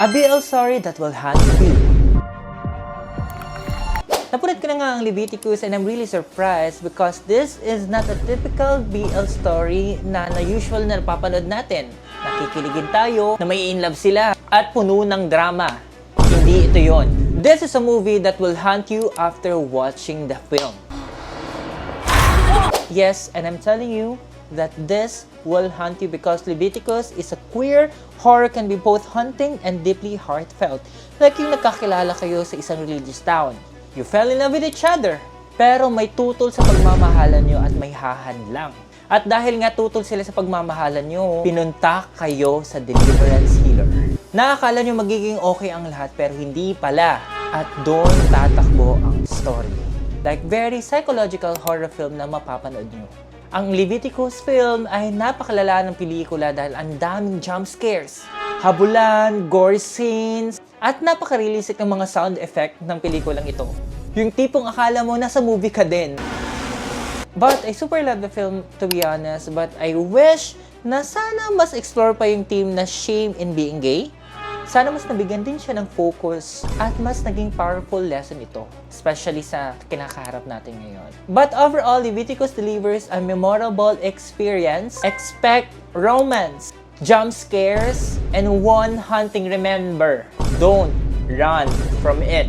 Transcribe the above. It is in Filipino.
A BL story that will haunt you. Napunod ko na nga ang Leviticus and I'm really surprised because this is not a typical BL story na usual na napapanood natin. Nakikiligin tayo, na may in love sila, at puno ng drama. Hindi ito yon. This is a movie that will haunt you after watching the film. Yes, and I'm telling you that this will haunt you because Leviticus is a queer horror, can be both haunting and deeply heartfelt. Like yung nagkakilala kayo sa isang religious town. You fell in love with each other, pero may tutol sa pagmamahalan nyo at may hahadlang. At dahil nga tutol sila sa pagmamahalan nyo, pinunta kayo sa deliverance healer. Nakakala nyo magiging okay ang lahat pero hindi pala. At doon tatakbo ang story. Like very psychological horror film na mapapanood nyo. Ang Leviticus film ay napakalala ng pelikula dahil ang daming jump scares, habulan, gore scenes, at napaka-realistic ng mga sound effect ng pelikulang ito. Yung tipong akala mo nasa movie ka din. But I super love the film, to be honest, but I wish na sana mas explore pa yung theme na shame in being gay. Sana mas nabigyan din siya ng focus at mas naging powerful lesson ito, especially sa kinakaharap natin ngayon. But overall, Leviticus delivers a memorable experience. Expect romance, jump scares, and one haunting. Remember, don't run from it.